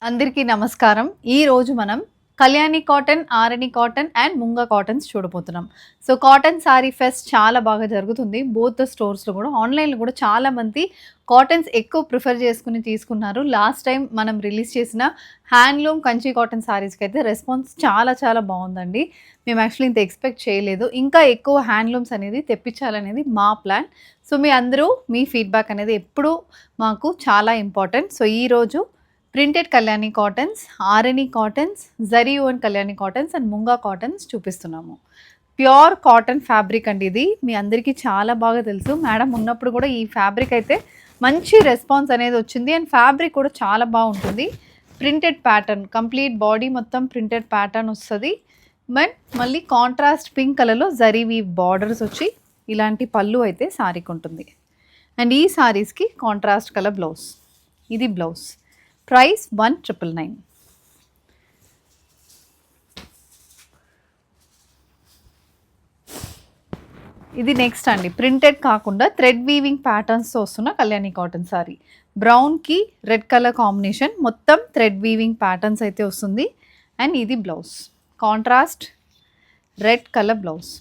అందరికీ నమస్కారం. ఈ రోజు మనం Kalyani cotton, Arani cotton and munga cottons చూడబోతున్నాం. సో కాటన్ సారీ ఫెస్ట్ చాలా బాగా జరుగుతుంది. బోత్ ద స్టోర్స్‌లో కూడా ఆన్‌లైన్‌లో కూడా చాలా మంది కాటన్స్ ఎక్కువ ప్రిఫర్ చేసుకొని తీసుకున్నారు. లాస్ట్ టైం మనం రిలీజ్ చేసిన హ్యాండ్లూమ్ కంచి కాటన్ సారీస్‌కి అయితే రెస్పాన్స్ చాలా చాలా బాగుందండి. మేము యాక్చువల్లీ ఇంత ఎక్స్‌పెక్ట్ చేయలేదు. ఇంకా ఎక్కువ హ్యాండ్లూమ్స్ అనేది తెప్పించాలనేది మా ప్లాన్. సో మీ అందరూ మీ ఫీడ్‌బ్యాక్ అనేది ఎప్పుడూ మాకు చాలా ఇంపార్టెంట్. సో ఈరోజు printed Kalyani cottons, Arani cottons, zari own Kalyani cottons and munga cottons చూపిస్తున్నాము. ప్యూర్ కాటన్ ఫ్యాబ్రిక్ అండి ఇది. మీ అందరికీ చాలా బాగా తెలుసు. మేడం ఉన్నప్పుడు కూడా ఈ ఫ్యాబ్రిక్ అయితే మంచి రెస్పాన్స్ అనేది వచ్చింది అండ్ ఫ్యాబ్రిక్ కూడా చాలా బాగుంటుంది. ప్రింటెడ్ ప్యాటర్న్, కంప్లీట్ బాడీ మొత్తం ప్రింటెడ్ ప్యాటర్న్ వస్తుంది. బట్ మళ్ళీ కాంట్రాస్ట్ పింక్ కలర్లో జరీ వీవ్ బార్డర్స్ వచ్చి ఇలాంటి పళ్ళు అయితే సారీకి ఉంటుంది. అండ్ ఈ సారీస్కి కాంట్రాస్ట్ కలర్ బ్లౌజ్. ఇది బ్లౌజ్. ప్రైస్ 1999. ఇది నెక్స్ట్ అండి. ప్రింటెడ్ కాకుండా థ్రెడ్ వీవింగ్ ప్యాటర్న్స్తో వస్తున్న కళ్యాణి కాటన్ సారీ. బ్రౌన్కి రెడ్ కలర్ కాంబినేషన్, మొత్తం థ్రెడ్ వీవింగ్ ప్యాటర్న్స్ అయితే వస్తుంది. అండ్ ఇది blouse, contrast red colour blouse.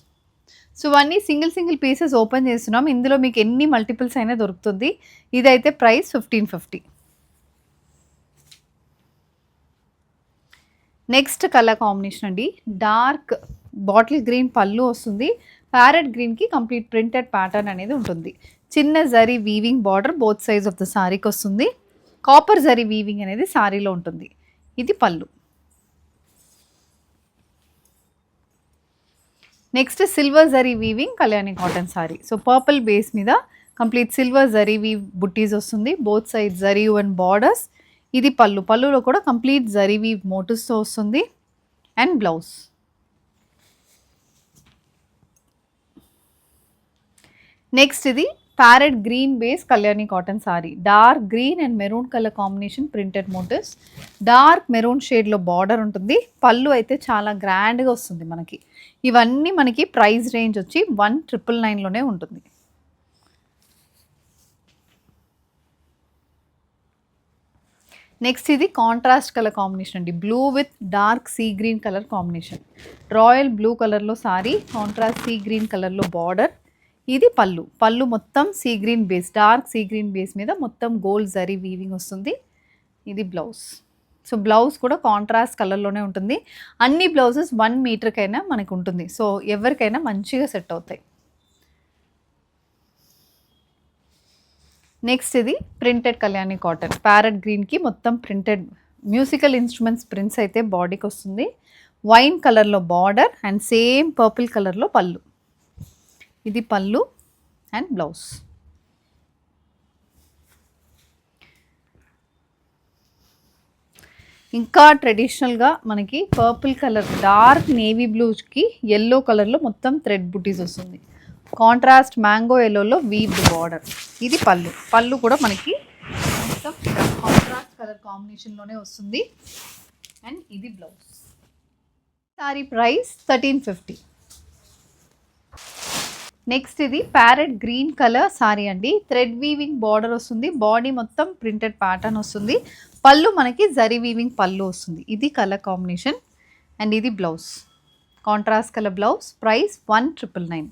So ఇవన్నీ సింగిల్ పీసెస్ ఓపెన్ చేస్తున్నాం. ఇందులో మీకు ఎన్ని మల్టిపుల్స్ అయినా దొరుకుతుంది. ఇదైతే ప్రైస్ 1550. నెక్స్ట్ కలర్ కాంబినేషన్ అండి. డార్క్ బాటిల్ గ్రీన్ పళ్ళు వస్తుంది. ప్యారెట్ గ్రీన్కి కంప్లీట్ ప్రింటెడ్ ప్యాటర్న్ అనేది ఉంటుంది. చిన్న zari weaving border both sides of the సారీకి వస్తుంది. కాపర్ జరీ వీవింగ్ అనేది సారీలో ఉంటుంది. ఇది పళ్ళు. Next silver zari weaving Kalyani cotton sorry. So purple base మీద complete silver zari weave buttis వస్తుంది. Both side zari and borders. ఇది పళ్ళు. పళ్ళులో కూడా కంప్లీట్ జరీ వీవ్ మోటివ్స్తో వస్తుంది. And blouse. నెక్స్ట్ ఇది parrot green base Kalyani cotton saree. Dark green and maroon colour combination printed motifs. Dark maroon షేడ్లో బార్డర్ ఉంటుంది. పళ్ళు అయితే చాలా గ్రాండ్గా వస్తుంది మనకి. ఇవన్నీ మనకి ప్రైస్ రేంజ్ వచ్చి 1999లోనే ఉంటుంది. నెక్స్ట్ ఇది కాంట్రాస్ట్ కలర్ కాంబినేషన్ అండి. Blue with dark sea green colour combination. Royal blue కలర్లో సారీ, కాంట్రాస్ట్ సీ గ్రీన్ కలర్లో బార్డర్. ఇది పళ్ళు. పళ్ళు మొత్తం sea green base, dark sea green base మీద మొత్తం గోల్డ్ జరీ వీవింగ్ వస్తుంది. ఇది బ్లౌజ్. సో బ్లౌజ్ కూడా కాంట్రాస్ట్ కలర్లోనే ఉంటుంది. అన్ని బ్లౌజెస్ 1 మీటర్కైనా మనకు ఉంటుంది. సో ఎవరికైనా మంచిగా సెట్ అవుతాయి. నెక్స్ట్ ఇది ప్రింటెడ్ కళ్యాణి కాటన్. ప్యారెట్ గ్రీన్కి మొత్తం ప్రింటెడ్ మ్యూజికల్ ఇన్స్ట్రుమెంట్స్ ప్రింట్స్ అయితే బాడీకి వస్తుంది. వైన్ కలర్లో బార్డర్ అండ్ సేమ్ పర్పుల్ కలర్లో పళ్ళు. ఇది పళ్ళు అండ్ బ్లౌజ్. ఇంకా ట్రెడిషనల్గా మనకి పర్పుల్ కలర్, డార్క్ నేవీ బ్లూకి ఎల్లో కలర్లో మొత్తం థ్రెడ్ బుటీస్ వస్తుంది. కాంట్రాస్ట్ మ్యాంగో ఎల్లోలో వీవ్డ్ బార్డర్. ఇది పళ్ళు. పళ్ళు కూడా మనకి మొత్తం కాంట్రాస్ట్ కలర్ కాంబినేషన్లోనే వస్తుంది. అండ్ ఇది బ్లౌజ్. సారీ ప్రైస్ 1350. నెక్స్ట్ ఇది ప్యారెట్ గ్రీన్ కలర్ సారీ అండి. థ్రెడ్ వీవింగ్ బార్డర్ వస్తుంది. బాడీ మొత్తం ప్రింటెడ్ ప్యాటర్న్ వస్తుంది. పళ్ళు మనకి జరీ వీవింగ్ పళ్ళు వస్తుంది. ఇది కలర్ కాంబినేషన్. అండ్ ఇది blouse, contrast colour blouse. Price 1999.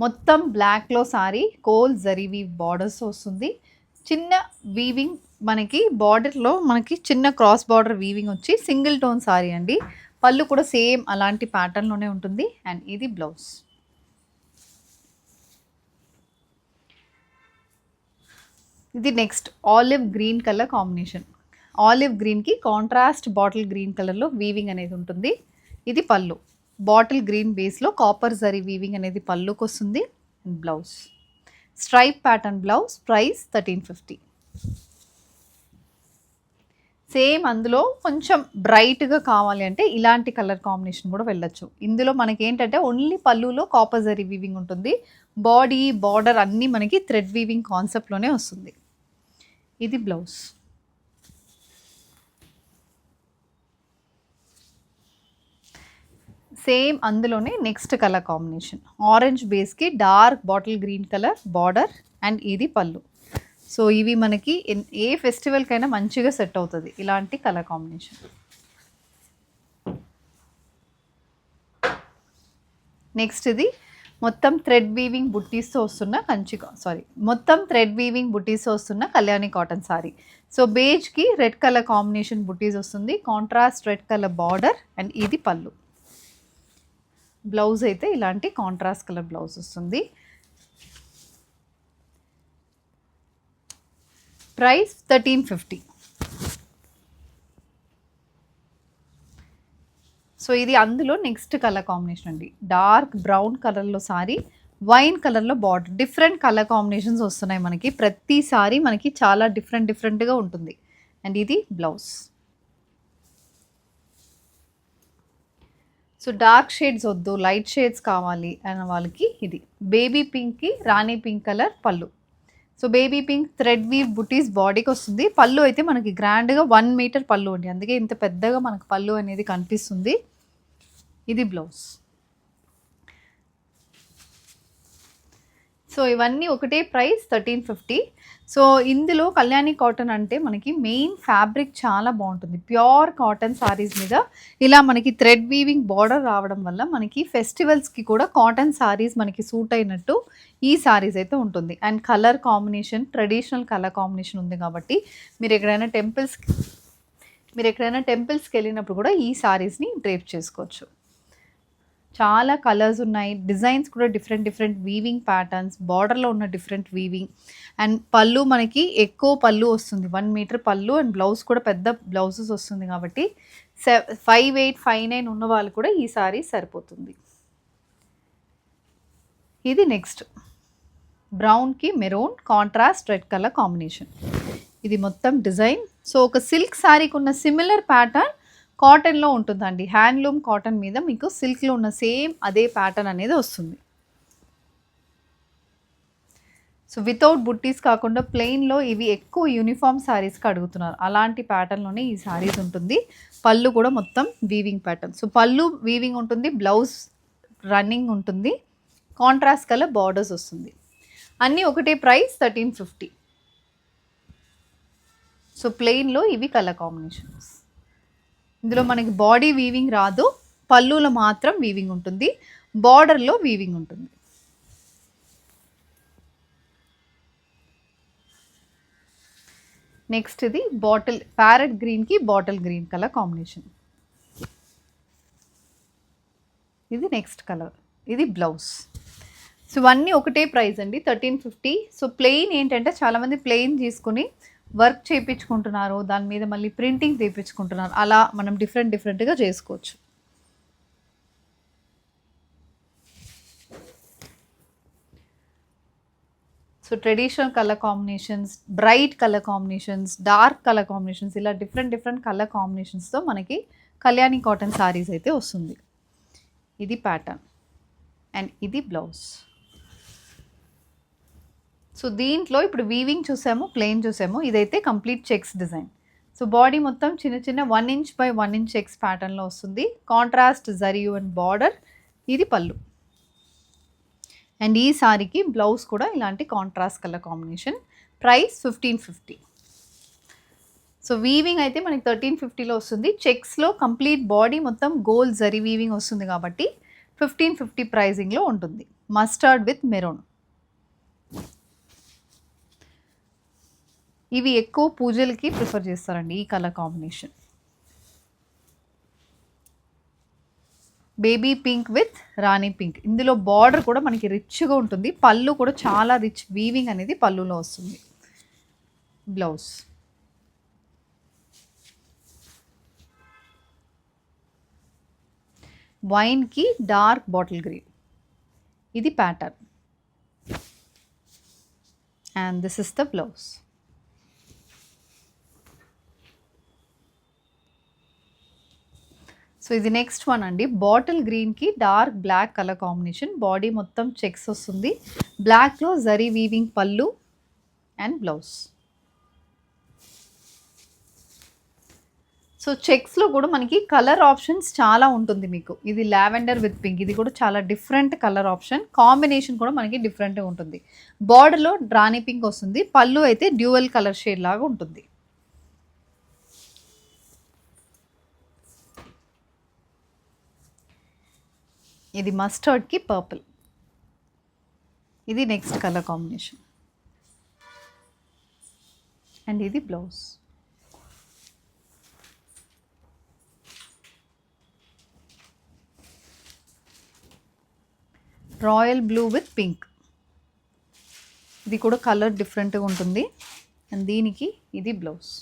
మొత్తం బ్లాక్లో సారీ, కోల్ జరీ వీవ్ బార్డర్స్ వస్తుంది. చిన్న వీవింగ్ మనకి బార్డర్లో మనకి చిన్న క్రాస్ బార్డర్ వీవింగ్ వచ్చి సింగిల్ టోన్ సారీ అండి. పళ్ళు కూడా సేమ్ అలాంటి ప్యాటర్న్లోనే ఉంటుంది. అండ్ ఇది బ్లౌజ్. ఇది next olive green colour combination. Olive గ్రీన్కి కాంట్రాస్ట్ బాటిల్ గ్రీన్ కలర్లో వీవింగ్ అనేది ఉంటుంది. ఇది పళ్ళు. బాటిల్ గ్రీన్ బేస్లో కాపర్ జరీ వీవింగ్ అనేది పళ్ళుకి వస్తుంది. Blouse stripe pattern blouse. Price 1350. Same అందులో కొంచెం బ్రైట్గా కావాలి అంటే ఇలాంటి కలర్ కాంబినేషన్ కూడా వెళ్ళొచ్చు. ఇందులో మనకి ఏంటంటే ఓన్లీ పళ్ళులో కాపర్ జరీ వీవింగ్ ఉంటుంది. బాడీ బార్డర్ అన్నీ మనకి థ్రెడ్ వీవింగ్ కాన్సెప్ట్లోనే వస్తుంది. ఇది బ్లౌజ్. సేమ్ అందులోనే నెక్స్ట్ కలర్ కాంబినేషన్. ఆరెంజ్ బేస్కి dark bottle green colour border. And ఇది పళ్ళు. సో ఇవి మనకి ఏ ఫెస్టివల్కైనా మంచిగా సెట్ అవుతుంది ఇలాంటి కలర్ కాంబినేషన్. నెక్స్ట్ ఇది మొత్తం థ్రెడ్ వీవింగ్ బుట్టీస్తో వస్తున్న మొత్తం థ్రెడ్ వీవింగ్ బుట్టీస్తో వస్తున్న కళ్యాణి కాటన్ సారీ. సో బేజ్కి రెడ్ కలర్ కాంబినేషన్ బుట్టీస్ వస్తుంది, contrast red colour border, and ఇది పళ్ళు. బ్లౌజ్ అయితే ఇలాంటి కాంట్రాస్ట్ కలర్ బ్లౌజ్ వస్తుంది. ప్రైస్ 1350. సో ఇది అందులో నెక్స్ట్ కలర్ కాంబినేషన్ అండి. డార్క్ బ్రౌన్ కలర్లో సారీ, వైన్ కలర్లో బార్డర్. డిఫరెంట్ కలర్ కాంబినేషన్స్ వస్తున్నాయి మనకి. ప్రతి సారీ మనకి చాలా డిఫరెంట్గా ఉంటుంది. అండ్ ఇది బ్లౌజ్. సో డార్క్ షేడ్స్ వద్దు, లైట్ షేడ్స్ కావాలి అన్న వాళ్ళకి ఇది బేబీ పింక్కి రాణి పింక్ కలర్ పళ్ళు. So baby pink thread weave బుటీస్ బాడీకి వస్తుంది. పళ్ళు అయితే మనకి గ్రాండ్గా 1 మీటర్ పళ్ళు ఉంది, అందుకే ఇంత పెద్దగా మనకు పళ్ళు అనేది కనిపిస్తుంది. ఇది బ్లౌజ్. సో ఇవన్నీ ఒకటే ప్రైస్ 1350. సో ఇందులో కళ్యాణి కాటన్ అంటే మనకి మెయిన్ ఫ్యాబ్రిక్ చాలా బాగుంటుంది. ప్యూర్ కాటన్ సారీస్ మీద ఇలా మనకి థ్రెడ్ వీవింగ్ బార్డర్ రావడం వల్ల మనకి ఫెస్టివల్స్కి కూడా కాటన్ సారీస్ మనకి సూట్ అయినట్టు ఈ సారీస్ అయితే ఉంటుంది. And colour combination traditional colour combination ఉంది కాబట్టి మీరు ఎక్కడైనా టెంపుల్స్కి వెళ్ళినప్పుడు కూడా ఈ సారీస్ని డ్రేప్ చేసుకోవచ్చు. చాలా కలర్స్ ఉన్నాయి, డిజైన్స్ కూడా డిఫరెంట్ వీవింగ్ ప్యాటర్న్స్, బార్డర్లో ఉన్న డిఫరెంట్ వీవింగ్. అండ్ పళ్ళు మనకి ఎక్కువ పళ్ళు వస్తుంది, 1 మీటర్ పళ్ళు. అండ్ బ్లౌజ్ కూడా పెద్ద బ్లౌజెస్ వస్తుంది కాబట్టి 58, 59 ఉన్న వాళ్ళు కూడా ఈ సారీ సరిపోతుంది. ఇది నెక్స్ట్ బ్రౌన్కి maroon contrast red colour combination. ఇది మొత్తం డిజైన్. సో ఒక సిల్క్ సారీకి ఉన్న సిమిలర్ ప్యాటర్న్ కాటన్లో ఉంటుందండి. హ్యాండ్లూమ్ కాటన్ మీద మీకు సిల్క్లో ఉన్న సేమ్ అదే ప్యాటర్న్ అనేది వస్తుంది. సో వితౌట్ బుట్టీస్ కాకుండా ప్లెయిన్లో ఇవి ఎక్కువ యూనిఫామ్ శారీస్కి అడుగుతున్నారు, అలాంటి ప్యాటర్న్లోనే ఈ శారీస్ ఉంటుంది. పళ్ళు కూడా మొత్తం వీవింగ్ ప్యాటర్న్. సో పళ్ళు వీవింగ్ ఉంటుంది, బ్లౌజ్ రన్నింగ్ ఉంటుంది, కాంట్రాస్ట్ కలర్ బార్డర్స్ వస్తుంది. అన్నీ ఒకటే ప్రైస్ 1350. సో ప్లెయిన్లో ఇవి కలర్ కాంబినేషన్స్. ఇందులో మనకి బాడీ వీవింగ్ రాదు, పళ్ళులో మాత్రం వీవింగ్ ఉంటుంది, బార్డర్లో వీవింగ్ ఉంటుంది. నెక్స్ట్ ఇది ప్యారెట్ గ్రీన్కి బాటిల్ గ్రీన్ కలర్ కాంబినేషన్. ఇది నెక్స్ట్ కలర్, ఇది బ్లౌజ్. సో ఇవన్నీ ఒకటే ప్రైస్ అండి 1350. సో ప్లెయిన్ ఏంటంటే చాలామంది ప్లెయిన్ తీసుకుని వర్క్ చేయించుకుంటున్నారు, దాని మీద మళ్ళీ ప్రింటింగ్ చేయించుకుంటున్నారు. అలా మనం డిఫరెంట్గా చేసుకోవచ్చు. So traditional colour combinations, bright colour combinations, dark colour combinations, ఇలా డిఫరెంట్ కలర్ కాంబినేషన్స్తో మనకి కళ్యాణి కాటన్ సారీస్ అయితే వస్తుంది. ఇది ప్యాటర్న్ అండ్ ఇది బ్లౌజ్. సో దీంట్లో ఇప్పుడు వీవింగ్ చూసాము, ప్లెయిన్ చూసాము, ఇదైతే complete checks design. So body మొత్తం చిన్న 1 ఇంచ్ బై 1 ఇంచ్ చెక్స్ ప్యాటర్న్లో వస్తుంది. Contrast zari and border. ఇది పళ్ళు. అండ్ ఈ సారీకి బ్లౌజ్ కూడా ఇలాంటి contrast colour combination. Price 1550. So weaving అయితే మనకి 1350లో వస్తుంది. చెక్స్లో కంప్లీట్ బాడీ మొత్తం గోల్డ్ జరీ వీవింగ్ వస్తుంది కాబట్టి 1550 ప్రైజింగ్లో ఉంటుంది. Mustard with maroon. ఇవి ఎక్కువ పూజలకి ప్రిఫర్ చేస్తారండి ఈ colour combination. Baby pink with Rani pink. ఇందులో బార్డర్ కూడా మనకి రిచ్గా ఉంటుంది, పళ్ళు కూడా చాలా రిచ్ వీవింగ్ అనేది పళ్ళులో వస్తుంది. బ్లౌజ్. వైన్కి డార్క్ బాటిల్ గ్రీన్. ఇది pattern and this is the blouse. So ఇది నెక్స్ట్ వన్ అండి. బాటిల్ గ్రీన్కి dark black colour combination. Body మొత్తం చెక్స్ వస్తుంది, బ్లాక్లో zari weaving pallu and blouse. So చెక్స్లో కూడా మనకి కలర్ ఆప్షన్స్ చాలా ఉంటుంది మీకు. ఇది లావెండర్ విత్ పింక్, ఇది కూడా చాలా డిఫరెంట్ కలర్ ఆప్షన్, కాంబినేషన్ కూడా మనకి డిఫరెంట్గా ఉంటుంది. బార్డర్లో డ్రానీ పింక్ వస్తుంది, పళ్ళు అయితే డ్యూయల్ కలర్ షేడ్ లాగా ఉంటుంది. ఇది మస్టర్డ్కి పర్పుల్, ఇది నెక్స్ట్ కలర్ కాంబినేషన్. అండ్ ఇది blouse. Royal blue with pink, ఇది కూడా కలర్ డిఫరెంట్గా ఉంటుంది. అండ్ దీనికి ఇది blouse.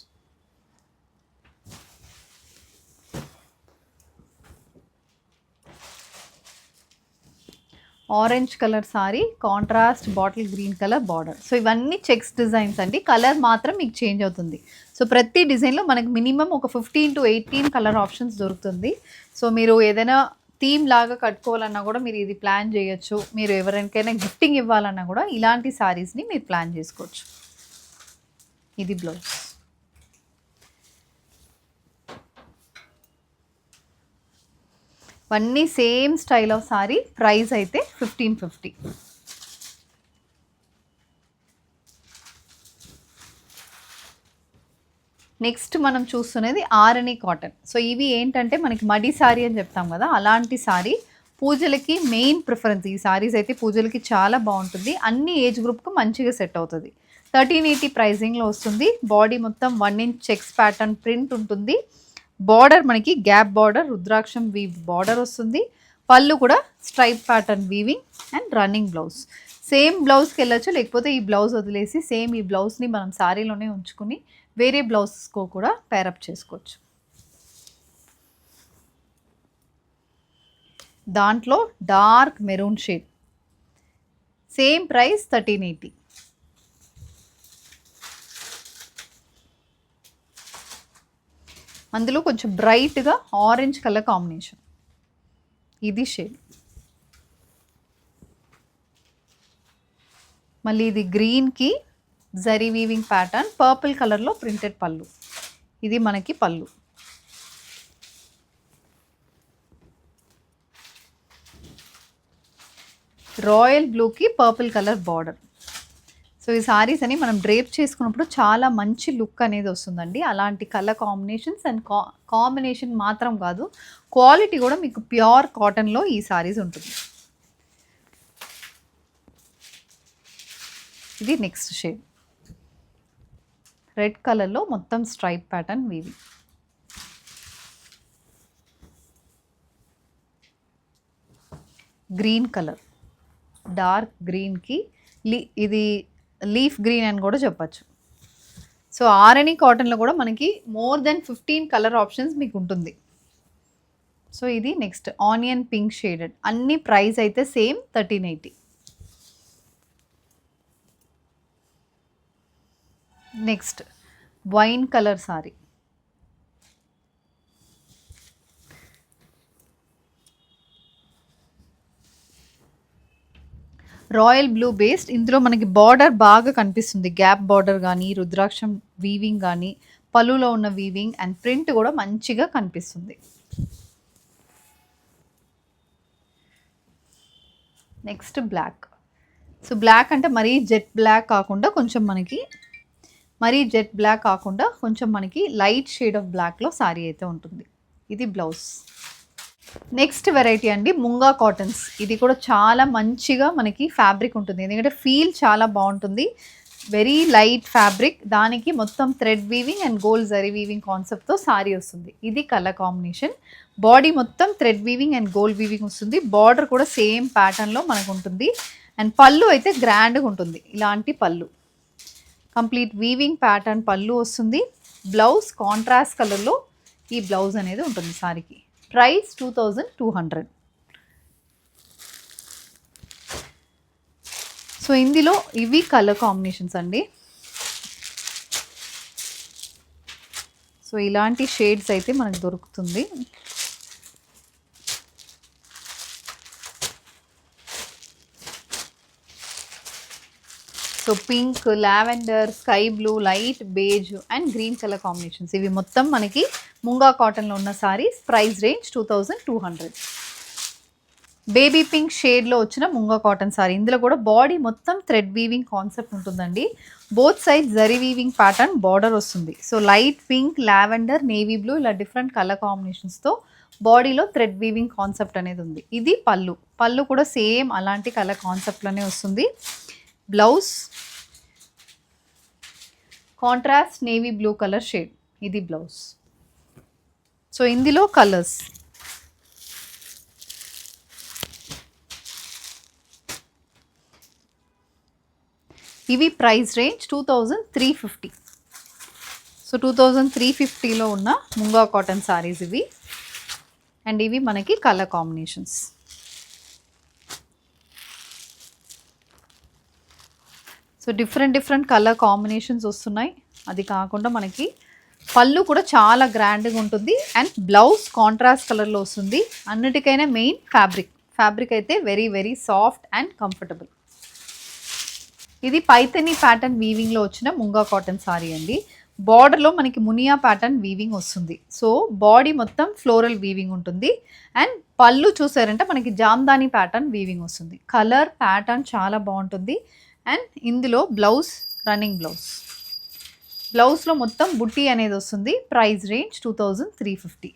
Orange colour sorry, contrast bottle green colour border. So ఇవన్నీ చెక్స్ డిజైన్స్ అండి, కలర్ మాత్రం మీకు చేంజ్ అవుతుంది. సో ప్రతి డిజైన్లో మనకు మినిమం ఒక 15 to 18 కలర్ ఆప్షన్స్ దొరుకుతుంది. సో మీరు ఏదైనా థీమ్ లాగా కట్టుకోవాలన్నా కూడా మీరు ఇది ప్లాన్ చేయొచ్చు. మీరు ఎవరికైనా గిఫ్టింగ్ ఇవ్వాలన్నా కూడా ఇలాంటి శారీస్ని మీరు ప్లాన్ చేసుకోవచ్చు. ఇది బ్లౌజ్. అన్నీ same style of sorry, price అయితే 1550. నెక్స్ట్ మనం చూస్తున్నది ఆరణి కాటన్. సో ఇవి ఏంటంటే మనకి మడి సారీ అని చెప్తాం కదా, అలాంటి సారీ. పూజలకి మెయిన్ ప్రిఫరెన్స్ ఈ సారీస్ అయితే, పూజలకి చాలా బాగుంటుంది, అన్ని ఏజ్ గ్రూప్కి మంచిగా సెట్ అవుతుంది. 1380 ప్రైజింగ్లో వస్తుంది. బాడీ మొత్తం 1 inch చెక్స్ ప్యాటర్న్ ప్రింట్ ఉంటుంది. బార్డర్ మనకి గ్యాప్ బార్డర్, రుద్రాక్షం వీవ్ బార్డర్ వస్తుంది. పళ్ళు కూడా stripe pattern weaving and running blouse. Same బ్లౌజ్కి వెళ్ళొచ్చు, లేకపోతే ఈ బ్లౌజ్ వదిలేసి సేమ్ ఈ బ్లౌజ్ని మనం సారీలోనే ఉంచుకుని వేరే బ్లౌజ్స్కో కూడా పేరప్ చేసుకోవచ్చు. దాంట్లో dark maroon shade, same price 1380. అందులో కొంచెం బ్రైట్గా ఆరెంజ్ కలర్ కాంబినేషన్, ఇది షేడ్. మళ్ళీ ఇది గ్రీన్కి జరీ వీవింగ్ ప్యాటర్న్, పర్పుల్ కలర్లో ప్రింటెడ్ పళ్ళు, ఇది మనకి పళ్ళు. రాయల్ బ్లూకి పర్పుల్ కలర్ బార్డర్. సో ఈ సారీస్ అని మనం డ్రేప్ చేసుకున్నప్పుడు చాలా మంచి లుక్ అనేది వస్తుందండి. అలాంటి కలర్ కాంబినేషన్స్ అండ్ కాంబినేషన్ మాత్రం కాదు, క్వాలిటీ కూడా మీకు ప్యూర్ కాటన్లో ఈ సారీస్ ఉంటుంది. ఇది నెక్స్ట్ షేడ్, రెడ్ కలర్లో మొత్తం స్ట్రైప్ ప్యాటర్న్ వీవి. గ్రీన్ కలర్, డార్క్ గ్రీన్కి ఇది లీఫ్ గ్రీన్ అని కూడా చెప్పచ్చు. సో ఆరణి కాటన్లో కూడా మనకి మోర్ దెన్ 15 కలర్ ఆప్షన్స్ మీకు ఉంటుంది. సో ఇది నెక్స్ట్ ఆనియన్ పింక్ షేడెడ్, అన్ని ప్రైస్ అయితే same 1380. Next wine colour sorry, royal blue based. ఇందులో మనకి బార్డర్ బాగా కనిపిస్తుంది, గ్యాప్ బార్డర్ కానీ, రుద్రాక్షం వీవింగ్ కానీ, పళ్ళులో ఉన్న వీవింగ్ అండ్ ప్రింట్ కూడా మంచిగా కనిపిస్తుంది. Next black. సో బ్లాక్ అంటే మరీ జెట్ బ్లాక్ కాకుండా కొంచెం మనకి లైట్ షేడ్ ఆఫ్ బ్లాక్లో సారీ అయితే ఉంటుంది. ఇది బ్లౌజ్. నెక్స్ట్ వెరైటీ అండి ముంగా కాటన్స్. ఇది కూడా చాలా మంచిగా మనకి ఫ్యాబ్రిక్ ఉంటుంది, ఎందుకంటే ఫీల్ చాలా బాగుంటుంది. వెరీ లైట్ ఫ్యాబ్రిక్, దానికి మొత్తం thread weaving and gold zari weaving కాన్సెప్ట్తో సారీ వస్తుంది. ఇది కలర్ కాంబినేషన్. బాడీ మొత్తం thread weaving and gold weaving వస్తుంది. బార్డర్ కూడా సేమ్ ప్యాటర్న్లో మనకు ఉంటుంది. అండ్ పళ్ళు అయితే గ్రాండ్గా ఉంటుంది, ఇలాంటి పళ్ళు కంప్లీట్ వీవింగ్ ప్యాటర్న్ పళ్ళు వస్తుంది. బ్లౌజ్ కాంట్రాస్ట్ కలర్లో ఈ బ్లౌజ్ అనేది ఉంటుంది సారీకి. ప్రైస్ 2200. సో ఇందులో ఇవి కలర్ కాంబినేషన్స్ అండి. సో ఇలాంటి షేడ్స్ అయితే మనకు దొరుకుతుంది. So pink, lavender, sky blue, light beige and green colour combinations. ఇవి మొత్తం మనకి ముంగా కాటన్లో ఉన్న saris. Price range 2200. Baby pink షేడ్లో వచ్చిన ముంగా కాటన్ సారీ. ఇందులో కూడా బాడీ మొత్తం థ్రెడ్ వీవింగ్ కాన్సెప్ట్ ఉంటుందండి. Both side zari weaving pattern border వస్తుంది. So light pink, lavender, navy blue ఇలా డిఫరెంట్ కలర్ కాంబినేషన్స్తో బాడీలో థ్రెడ్ వీవింగ్ కాన్సెప్ట్ అనేది ఉంది. ఇది పళ్ళు. పళ్ళు కూడా సేమ్ అలాంటి కలర్ కాన్సెప్ట్లోనే వస్తుంది. Blouse contrast navy blue colour shade. ఇది బ్లౌజ్. సో ఇందులో కలర్స్ ఇవి ప్రైస్ రేంజ్ 2350. సో 2350లో ఉన్న ముంగా కాటన్ సారీస్ ఇవి. అండ్ ఇవి మనకి colour combinations. So different colour combinations వస్తున్నాయి. అది కాకుండా మనకి పళ్ళు కూడా చాలా గ్రాండ్గా ఉంటుంది. అండ్ బ్లౌజ్ కాంట్రాస్ట్ కలర్లో వస్తుంది. అన్నిటికైనా మెయిన్ ఫ్యాబ్రిక్ అయితే very very soft and comfortable. ఇది పైథనీ ప్యాటర్న్ వీవింగ్లో వచ్చిన ముంగా కాటన్ సారీ అండి. బార్డర్లో మనకి మునియా ప్యాటర్న్ వీవింగ్ వస్తుంది. సో బాడీ మొత్తం ఫ్లోరల్ వీవింగ్ ఉంటుంది. అండ్ పళ్ళు చూసారంటే మనకి జామ్దాని ప్యాటర్న్ వీవింగ్ వస్తుంది. కలర్ ప్యాటర్న్ చాలా బాగుంటుంది. అండ్ ఇందులో బ్లౌజ్ రన్నింగ్ బ్లౌజ్లో మొత్తం బుట్టి అనేది వస్తుంది. Price range 2350.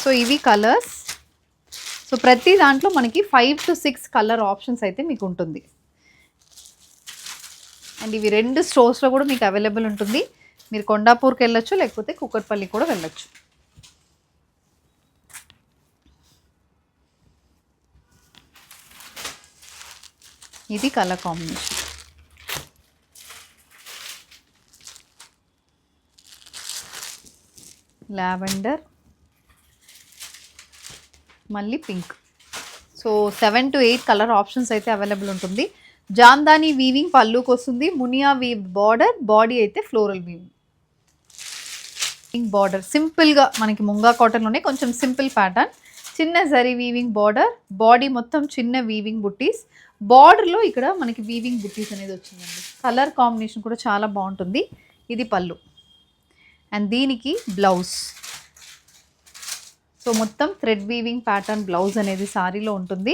సో ఇవి కలర్స్. సో ప్రతి దాంట్లో మనకి 5 to 6 కలర్ ఆప్షన్స్ అయితే మీకు ఉంటుంది. అండ్ ఇవి 2 స్టోర్స్లో కూడా మీకు అవైలబుల్ ఉంటుంది. మీరు కొండాపూర్కి వెళ్ళొచ్చు, లేకపోతే కుక్కట్పల్లి కూడా వెళ్ళొచ్చు. ఇది కలర్ కాంబినేషన్. లావెండర్, మళ్ళీ pink. So 7 to 8 colour options అయితే అవైలబుల్ ఉంటుంది. జామ్దాని వీవింగ్ పళ్ళుకి వస్తుంది. మునియా వీవ్ బార్డర్, బాడీ అయితే ఫ్లోరల్ వీవింగ్ బార్డర్. సింపుల్గా మనకి ముంగా కాటన్లోనే కొంచెం సింపుల్ ప్యాటర్న్. చిన్న జరీ వీవింగ్ బార్డర్, బాడీ మొత్తం చిన్న వీవింగ్ బుట్టీస్. బార్డర్లో ఇక్కడ మనకి వీవింగ్ బుట్టీస్ అనేది వచ్చిందండి. కలర్ కాంబినేషన్ కూడా చాలా బాగుంటుంది. ఇది పళ్ళు. అండ్ దీనికి బ్లౌజ్. సో మొత్తం థ్రెడ్ వీవింగ్ ప్యాటర్న్ బ్లౌజ్ అనేది సారీలో ఉంటుంది.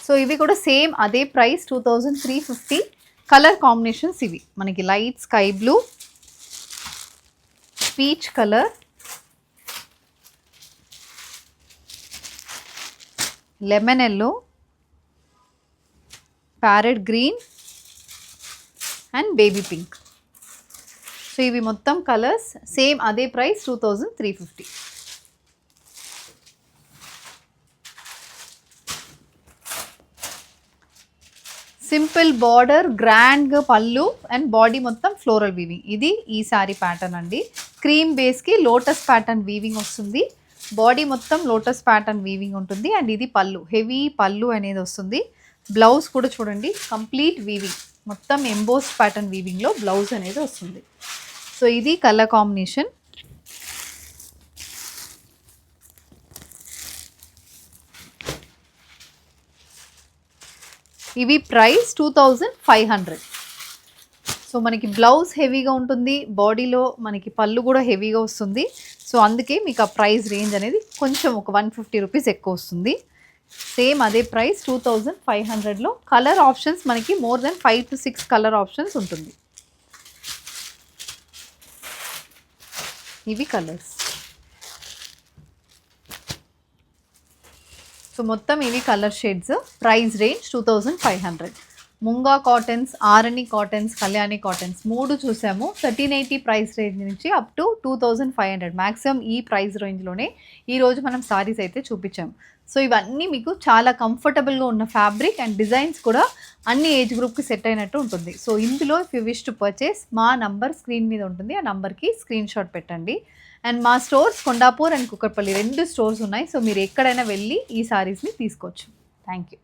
సో ఇవి కూడా సేమ్ అదే ప్రైస్ 2350. కలర్ కాంబినేషన్స్ ఇవి మనకి light sky blue, peach colour, lemon yellow, parrot green and baby pink. So ఇవి మొత్తం కలర్స్ సేమ్ అదే ప్రైస్ 2350. సింపుల్ బార్డర్, గ్రాండ్గా పళ్ళు అండ్ బాడీ మొత్తం ఫ్లోరల్ వీవింగ్. ఇది ఈ సారీ ప్యాటర్న్ అండి. క్రీమ్ బేస్కి లోటస్ ప్యాటర్న్ వీవింగ్ వస్తుంది. బాడీ మొత్తం లోటస్ ప్యాటర్న్ వీవింగ్ ఉంటుంది. అండ్ ఇది పళ్ళు, హెవీ పళ్ళు అనేది వస్తుంది. బ్లౌజ్ కూడా చూడండి కంప్లీట్ వీవింగ్, మొత్తం ఎంబోస్డ్ ప్యాటర్న్ వీవింగ్లో బ్లౌజ్ అనేది వస్తుంది. సో ఇది కలర్ కాంబినేషన్. ఇవి ప్రైస్ 2500. సో మనకి బ్లౌజ్ హెవీగా ఉంటుంది, బాడీలో మనకి పళ్ళు కూడా హెవీగా వస్తుంది. సో అందుకే మీకు ఆ ప్రైస్ రేంజ్ అనేది కొంచెం ఒక 150 రూపీస్ ఎక్కువ వస్తుంది. సేమ్ అదే ప్రైస్ 2500లో. కలర్ ఆప్షన్స్ మనకి more than 5 to 6 colour options ఉంటుంది. ఇవి కలర్స్. సో మొత్తం ఇవి colour shades. Price range 2500. Munga cottons, Arani cottons, Kalyani cottons 3 చూసాము. 1380 ప్రైస్ రేంజ్ నుంచి అప్ టు 2500 మ్యాక్సిమం ఈ ప్రైస్ రేంజ్లోనే ఈరోజు మనం సారీస్ అయితే చూపించాము. సో ఇవన్నీ మీకు చాలా కంఫర్టబుల్గా ఉన్న ఫ్యాబ్రిక్ అండ్ డిజైన్స్ కూడా అన్ని ఏజ్ గ్రూప్కి సెట్ అయినట్టు ఉంటుంది. సో ఇందులో if you wish to purchase మా నంబర్ స్క్రీన్ మీద ఉంటుంది. ఆ నంబర్కి స్క్రీన్ షాట్ పెట్టండి. అండ్ మా stores Kondapur and Kukatpally 2 stores ఉన్నాయి. సో మీరు ఎక్కడైనా వెళ్ళి ఈ సారీస్ని తీసుకోవచ్చు. Thank you.